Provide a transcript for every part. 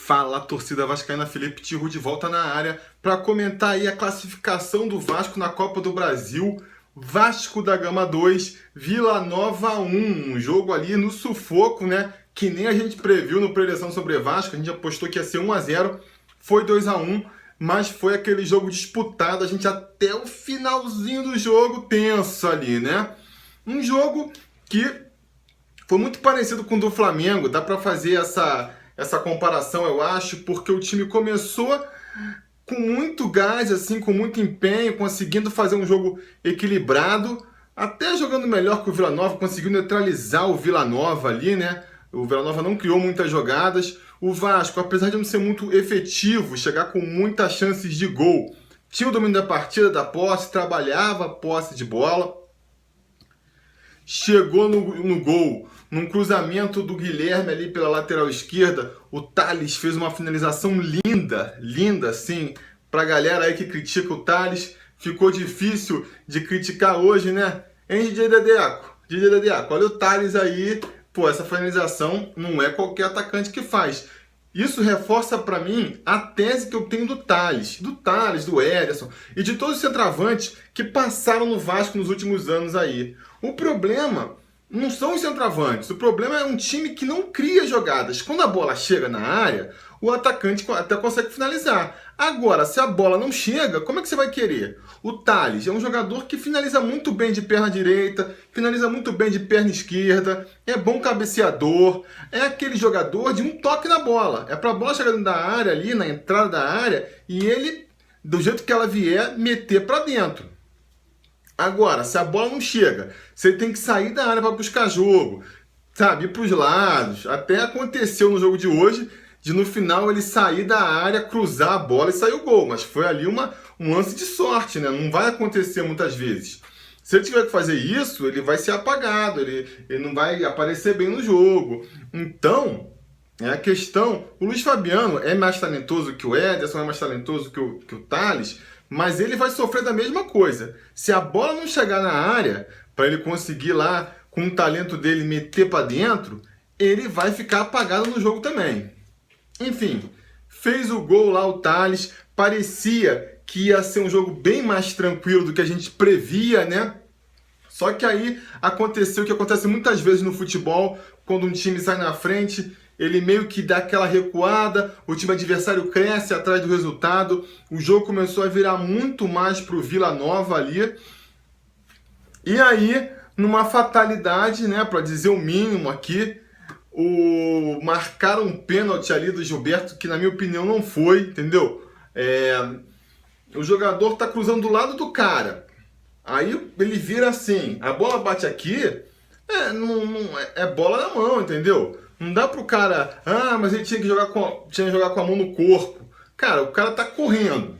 Fala, torcida vascaína, Felipe Tiru de volta na área para comentar aí a classificação do Vasco na Copa do Brasil. Vasco da Gama 2, Vila Nova 1, um jogo ali no sufoco, né? Que nem a gente previu no predição sobre Vasco, a gente apostou que ia ser 1-0, foi 2-1, mas foi aquele jogo disputado, a gente até o finalzinho do jogo tenso ali, né? Um jogo que foi muito parecido com o do Flamengo, dá para fazer essa comparação, eu acho, porque o time começou com muito gás, assim, com muito empenho, conseguindo fazer um jogo equilibrado, até jogando melhor que o Vila Nova, conseguiu neutralizar o Vila Nova ali, né? O Vila Nova não criou muitas jogadas. O Vasco, apesar de não ser muito efetivo, chegar com muitas chances de gol, tinha o domínio da partida, da posse, trabalhava a posse de bola. Chegou no gol, num cruzamento do Guilherme ali pela lateral esquerda, o Thales fez uma finalização linda, linda assim, pra galera aí que critica o Thales. Ficou difícil de criticar hoje, né? Hein, DJ Dedeco? DJ Dedeco, olha o Thales aí, pô, essa finalização não é qualquer atacante que faz. Isso reforça pra mim a tese que eu tenho do Thales, do Ederson e de todos os centroavantes que passaram no Vasco nos últimos anos aí. O problema não são os centroavantes, o problema é um time que não cria jogadas. Quando a bola chega na área, o atacante até consegue finalizar. Agora, se a bola não chega, como é que você vai querer? O Thales é um jogador que finaliza muito bem de perna direita, finaliza muito bem de perna esquerda, é bom cabeceador, é aquele jogador de um toque na bola. É para a bola chegar dentro da área ali, na entrada da área, e ele, do jeito que ela vier, meter para dentro. Agora, se a bola não chega, você tem que sair da área para buscar jogo, sabe, ir para os lados. Até aconteceu no jogo de hoje, de no final ele sair da área, cruzar a bola e sair o gol. Mas foi ali um lance de sorte, né? Não vai acontecer muitas vezes. Se ele tiver que fazer isso, ele vai ser apagado, ele não vai aparecer bem no jogo. Então, é a questão... O Luiz Fabiano é mais talentoso que o Ederson, é mais talentoso que o Thales, mas ele vai sofrer da mesma coisa. Se a bola não chegar na área, para ele conseguir lá, com o talento dele, meter para dentro, ele vai ficar apagado no jogo também. Enfim, fez o gol lá o Thales, parecia que ia ser um jogo bem mais tranquilo do que a gente previa, né? Só que aí aconteceu o que acontece muitas vezes no futebol, quando um time sai na frente, ele meio que dá aquela recuada, o time adversário cresce atrás do resultado, o jogo começou a virar muito mais pro Vila Nova ali. E aí, numa fatalidade, né, para dizer o mínimo aqui, marcaram um pênalti ali do Gilberto, que na minha opinião não foi, entendeu? O jogador tá cruzando do lado do cara, aí ele vira assim, a bola bate aqui, é bola na mão, entendeu? Não dá pro cara, mas ele tinha que jogar com a mão no corpo. Cara, o cara tá correndo,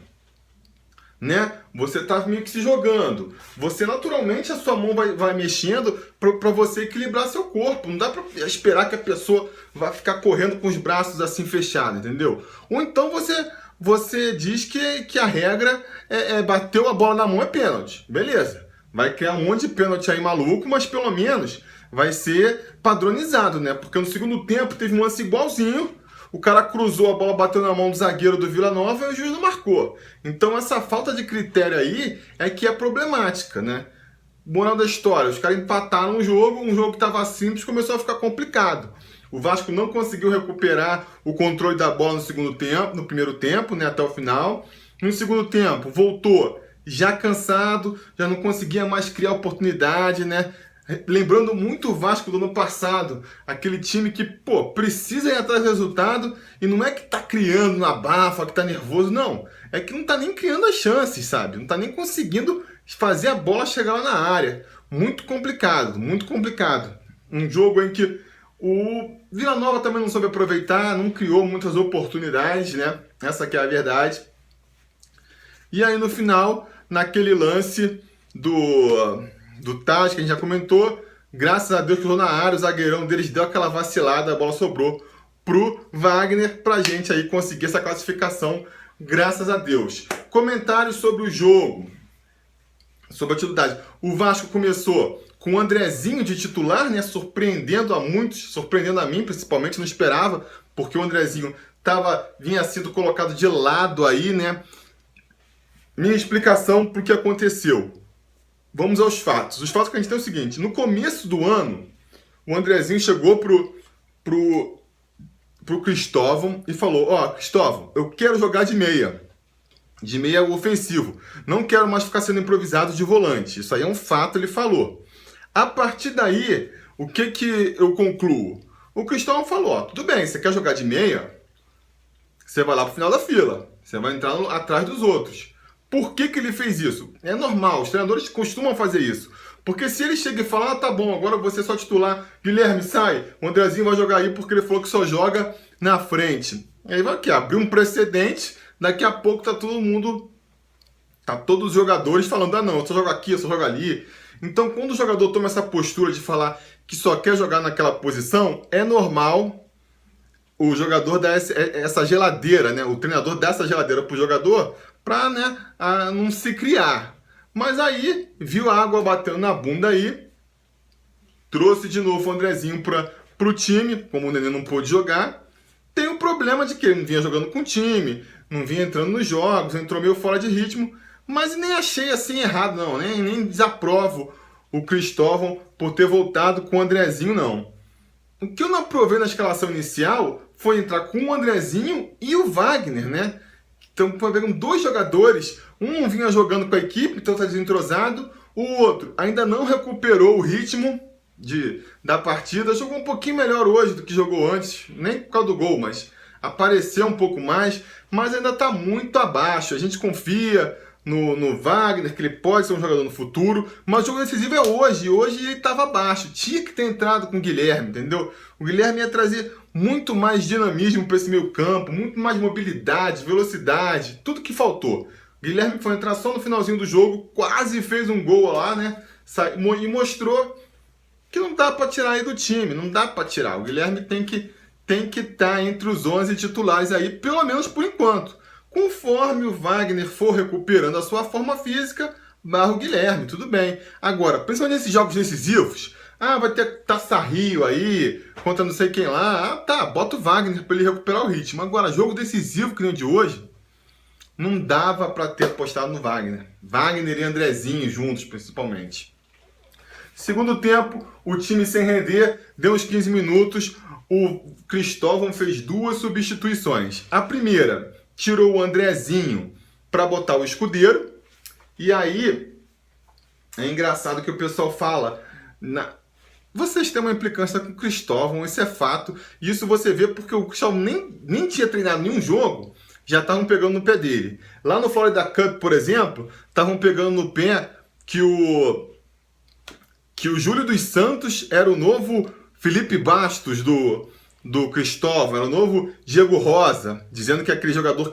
né? Você tá meio que se jogando. Você naturalmente, a sua mão vai mexendo para você equilibrar seu corpo. Não dá para esperar que a pessoa vai ficar correndo com os braços assim fechados, entendeu? Ou então você diz que a regra bateu a bola na mão é pênalti. Beleza. Vai criar um monte de pênalti aí maluco, mas pelo menos vai ser padronizado, né? Porque no segundo tempo teve um lance igualzinho. O cara cruzou, a bola bateu na mão do zagueiro do Vila Nova e o juiz não marcou. Então essa falta de critério aí é que é problemática, né? Moral da história, os caras empataram o jogo, um jogo que estava simples começou a ficar complicado. O Vasco não conseguiu recuperar o controle da bola no primeiro tempo, né, até o final. No segundo tempo, voltou já cansado, já não conseguia mais criar oportunidade, né? Lembrando muito o Vasco do ano passado, aquele time que, pô, precisa ir atrás do resultado e não é que tá criando na bafa, que tá nervoso, não. É que não tá nem criando as chances, sabe? Não tá nem conseguindo fazer a bola chegar lá na área. Muito complicado, muito complicado. Um jogo em que o Vila Nova também não soube aproveitar, não criou muitas oportunidades, né? Essa que é a verdade. E aí no final, naquele lance do Thales, que a gente já comentou, graças a Deus que na área, o zagueirão deles deu aquela vacilada, a bola sobrou pro Wagner, pra gente aí conseguir essa classificação, graças a Deus. Comentários sobre o jogo, sobre a atividade. O Vasco começou com o Andrezinho de titular, né, surpreendendo a muitos, surpreendendo a mim principalmente, não esperava, porque o Andrezinho vinha sido colocado de lado aí, né? Minha explicação para o que aconteceu. Vamos aos fatos. Os fatos que a gente tem é o seguinte: no começo do ano, o Andrezinho chegou pro Cristóvão e falou: ó, Cristóvão, eu quero jogar de meia ofensivo. Não quero mais ficar sendo improvisado de volante. Isso aí é um fato, ele falou. A partir daí, o que eu concluo? O Cristóvão falou: ó, tudo bem, você quer jogar de meia? Você vai lá pro final da fila. Você vai entrar atrás dos outros. Por que ele fez isso? É normal, os treinadores costumam fazer isso. Porque se ele chega e fala: ah, tá bom, agora você é só titular, Guilherme, sai, o Andrezinho vai jogar aí porque ele falou que só joga na frente. Aí vai aqui, abrir um precedente, daqui a pouco tá todos os jogadores falando: ah não, eu só jogo aqui, eu só jogo ali. Então quando o jogador toma essa postura de falar que só quer jogar naquela posição, é normal o jogador dar essa geladeira, né? O treinador dá essa geladeira pro jogador para, né, não se criar. Mas aí, viu a água batendo na bunda aí, trouxe de novo o Andrezinho pro time, como o Nenê não pôde jogar. Tem o problema de que ele não vinha jogando com o time, não vinha entrando nos jogos, entrou meio fora de ritmo, mas nem achei assim errado, não, nem desaprovo o Cristóvão por ter voltado com o Andrezinho, não. O que eu não aprovei na escalação inicial foi entrar com o Andrezinho e o Wagner, né? Então, pegando dois jogadores, um vinha jogando com a equipe, então está desentrosado, o outro ainda não recuperou o ritmo da partida, jogou um pouquinho melhor hoje do que jogou antes, nem por causa do gol, mas apareceu um pouco mais, mas ainda está muito abaixo. A gente confia no Wagner, que ele pode ser um jogador no futuro, mas o jogo decisivo é hoje ele estava abaixo, tinha que ter entrado com o Guilherme, entendeu? O Guilherme ia trazer muito mais dinamismo para esse meio campo, muito mais mobilidade, velocidade, tudo que faltou. O Guilherme foi entrar só no finalzinho do jogo, quase fez um gol lá, né? E mostrou que não dá para tirar aí do time, não dá para tirar. O Guilherme tem que estar entre os 11 titulares aí, pelo menos por enquanto. Conforme o Wagner for recuperando a sua forma física, barra o Guilherme, tudo bem. Agora, principalmente nesses jogos decisivos, vai ter Taça Rio aí, contra não sei quem lá, bota o Wagner para ele recuperar o ritmo. Agora, jogo decisivo que nem o de hoje, não dava para ter apostado no Wagner. Wagner e Andrezinho juntos, principalmente. Segundo tempo, o time sem render, deu uns 15 minutos, o Cristóvão fez duas substituições. A primeira, tirou o Andrezinho para botar o Escudeiro, e aí é engraçado que o pessoal fala: vocês têm uma implicância com o Cristóvão, isso é fato, e isso você vê porque o Cristóvão nem tinha treinado nenhum jogo, já estavam pegando no pé dele. Lá no Florida Cup, por exemplo, estavam pegando no pé que o Júlio dos Santos era o novo Felipe Bastos do Cristóvão, era o novo Diego Rosa, dizendo que é aquele jogador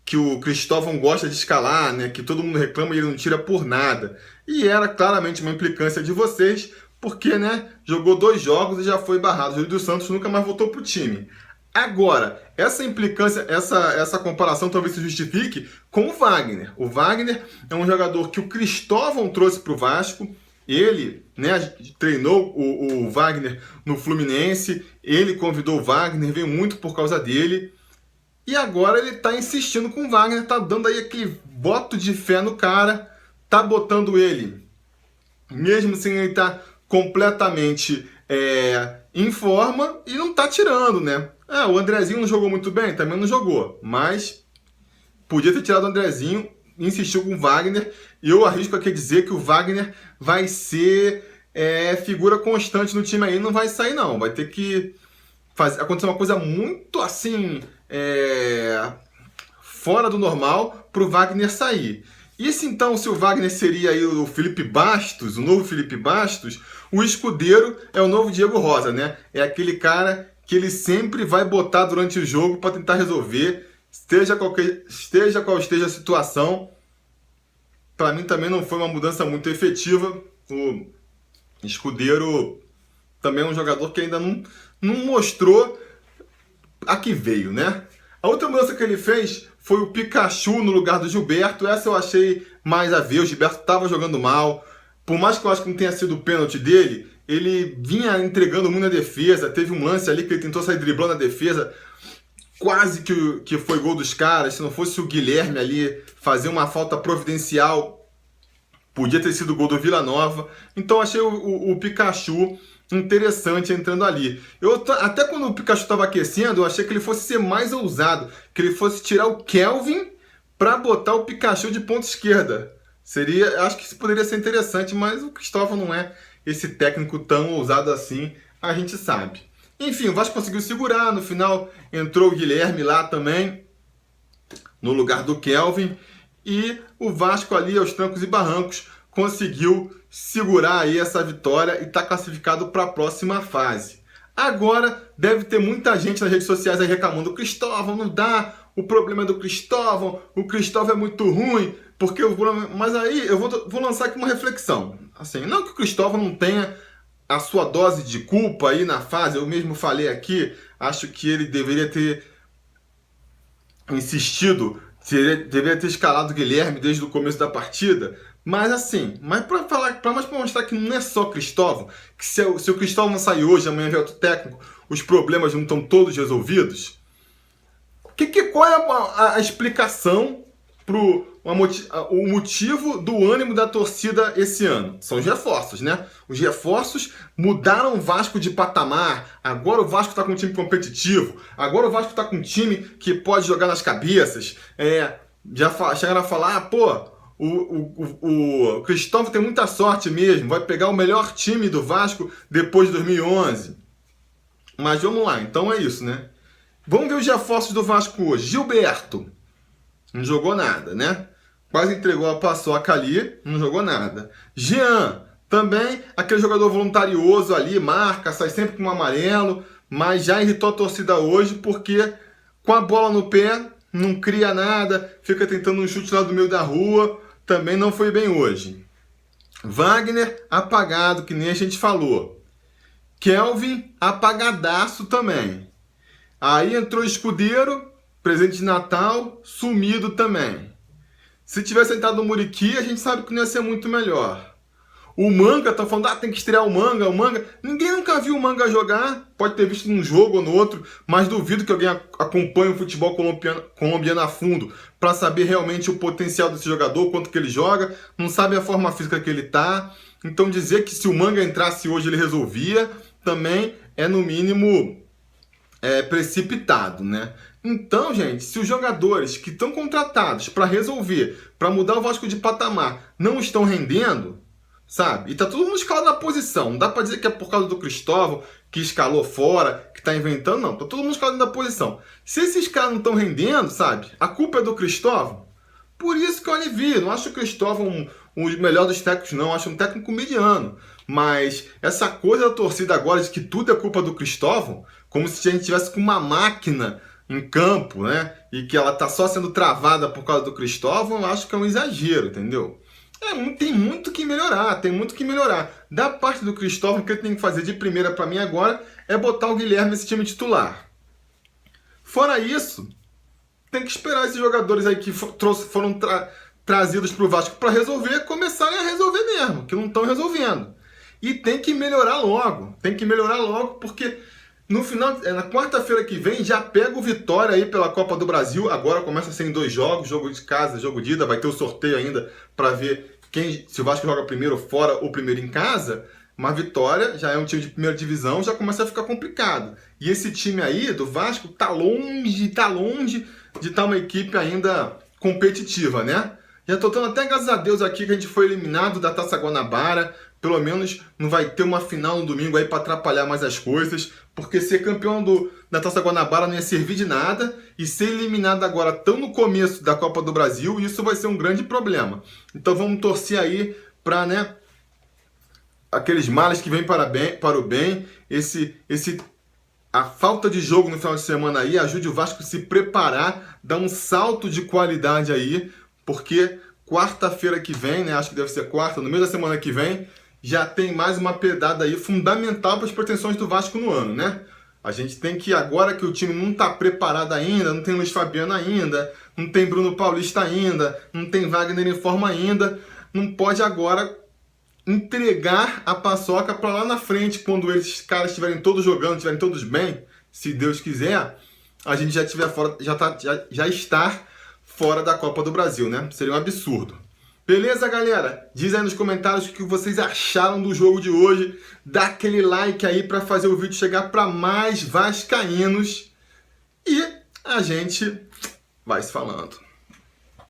que o Cristóvão gosta de escalar, né? Que todo mundo reclama e ele não tira por nada. E era claramente uma implicância de vocês, porque, né, jogou 2 jogos e já foi barrado. O Júlio dos Santos nunca mais voltou pro time. Agora, essa implicância, essa comparação talvez se justifique com o Wagner. O Wagner é um jogador que o Cristóvão trouxe pro Vasco. Ele, né, treinou o Wagner no Fluminense, ele convidou o Wagner, veio muito por causa dele, e agora ele está insistindo com o Wagner, está dando aí aquele voto de fé no cara, está botando ele, mesmo sem ele estar completamente em forma, e não está tirando, né? O Andrezinho não jogou muito bem? Também não jogou, mas podia ter tirado o Andrezinho, insistiu com o Wagner, e eu arrisco aqui dizer que o Wagner vai ser figura constante no time aí, não vai sair não, vai ter que acontecer uma coisa muito assim, fora do normal para o Wagner sair. E se então, se o Wagner seria aí o Felipe Bastos, o novo Felipe Bastos, o Escudeiro é o novo Diego Rosa, né? É aquele cara que ele sempre vai botar durante o jogo para tentar resolver, esteja qual esteja a situação. Para mim também não foi uma mudança muito efetiva. O Escudeiro também é um jogador que ainda não mostrou a que veio, né? A outra mudança que ele fez foi o Pikachu no lugar do Gilberto. Essa eu achei mais a ver. O Gilberto estava jogando mal. Por mais que eu acho que não tenha sido o pênalti dele, ele vinha entregando muito na defesa. Teve um lance ali que ele tentou sair driblando a defesa. quase que foi gol dos caras. Se não fosse o Guilherme ali fazer uma falta providencial, podia ter sido o gol do Vila Nova. Então achei o Pikachu interessante entrando ali. Até quando o Pikachu estava aquecendo, eu achei que ele fosse ser mais ousado, que ele fosse tirar o Kelvin para botar o Pikachu de ponta esquerda. Acho que isso poderia ser interessante, mas o Cristóvão não é esse técnico tão ousado assim, a gente sabe. Enfim, o Vasco conseguiu segurar, no final entrou o Guilherme lá também, no lugar do Kelvin, e o Vasco ali aos trancos e barrancos conseguiu segurar aí essa vitória e está classificado para a próxima fase. Agora deve ter muita gente nas redes sociais aí reclamando: o Cristóvão não dá, o problema é do Cristóvão, o Cristóvão é muito ruim, porque mas aí eu vou lançar aqui uma reflexão. Assim, não que o Cristóvão não tenha a sua dose de culpa aí na fase, eu mesmo falei aqui, acho que ele deveria ter insistido, deveria ter escalado o Guilherme desde o começo da partida, mas assim, para mostrar que não é só Cristóvão, que se o Cristóvão sair hoje, amanhã vem outro técnico, os problemas não estão todos resolvidos. Qual é a explicação o motivo do ânimo da torcida esse ano? São os reforços, né? Os reforços mudaram o Vasco de patamar. Agora o Vasco está com um time competitivo. Agora o Vasco está com um time que pode jogar nas cabeças. Já chegaram a falar, pô, o Cristóvão tem muita sorte mesmo. Vai pegar o melhor time do Vasco depois de 2011. Mas vamos lá, então é isso, né? Vamos ver os reforços do Vasco hoje. Gilberto. Não jogou nada, né? Quase entregou a paçoca ali, não jogou nada. Jean, também aquele jogador voluntarioso ali, marca, sai sempre com um amarelo, mas já irritou a torcida hoje porque com a bola no pé, não cria nada, fica tentando um chute lá do meio da rua, também não foi bem hoje. Wagner, apagado, que nem a gente falou. Kelvin, apagadaço também. Aí entrou o Escudeiro, presente de Natal, sumido também. Se tivesse entrado o Muriqui, a gente sabe que não ia ser muito melhor. O Manga, tá falando, tem que estrear o Manga. Ninguém nunca viu o Manga jogar, pode ter visto num jogo ou no outro, mas duvido que alguém acompanhe o futebol colombiano a fundo para saber realmente o potencial desse jogador, quanto que ele joga, não sabe a forma física que ele tá. Então dizer que se o Manga entrasse hoje ele resolvia, também é no mínimo precipitado, né? Então, gente, se os jogadores que estão contratados para resolver, para mudar o Vasco de patamar, não estão rendendo, sabe? E tá todo mundo escalado na posição. Não dá para dizer que é por causa do Cristóvão, que escalou fora, que tá inventando, não. Tá todo mundo escalado na posição. Se esses caras não estão rendendo, sabe? A culpa é do Cristóvão. Por isso que eu alivio. Não acho o Cristóvão o melhor dos técnicos, não. Acho um técnico mediano. Mas essa coisa da torcida agora de que tudo é culpa do Cristóvão, como se a gente tivesse com uma máquina em campo, né? E que ela tá só sendo travada por causa do Cristóvão, eu acho que é um exagero, entendeu? Tem muito que melhorar, Da parte do Cristóvão, o que ele tem que fazer de primeira para mim agora é botar o Guilherme nesse time titular. Fora isso, tem que esperar esses jogadores aí que foram trazidos para o Vasco para resolver, começarem a resolver mesmo, que não estão resolvendo. E tem que melhorar logo, porque no final, na quarta-feira que vem, já pega o Vitória aí pela Copa do Brasil. Agora começa a ser em 2 jogos, jogo de casa, jogo de ida. Vai ter o sorteio ainda para ver se o Vasco joga primeiro fora ou primeiro em casa. Mas Vitória já é um time de primeira divisão, já começa a ficar complicado. E esse time aí do Vasco tá longe de estar uma equipe ainda competitiva, né? Já tô dando até graças a Deus aqui que a gente foi eliminado da Taça Guanabara. Pelo menos não vai ter uma final no domingo aí para atrapalhar mais as coisas, porque ser campeão da Taça Guanabara não ia servir de nada, e ser eliminado agora tão no começo da Copa do Brasil, isso vai ser um grande problema. Então vamos torcer aí para, né, aqueles males que vêm para o bem, a falta de jogo no final de semana aí ajude o Vasco a se preparar, dar um salto de qualidade aí, porque quarta-feira que vem, né, acho que deve ser quarta, no meio da semana que vem, já tem mais uma pedada aí fundamental para as pretensões do Vasco no ano, né? A gente tem que, agora que o time não está preparado ainda, não tem Luiz Fabiano ainda, não tem Bruno Paulista ainda, não tem Wagner em forma ainda, não pode agora entregar a paçoca para lá na frente, quando esses caras estiverem todos jogando, estiverem todos bem, se Deus quiser, a gente já estiver fora, já estar fora da Copa do Brasil, né? Seria um absurdo. Beleza, galera? Diz aí nos comentários o que vocês acharam do jogo de hoje. Dá aquele like aí para fazer o vídeo chegar para mais vascaínos. E a gente vai se falando.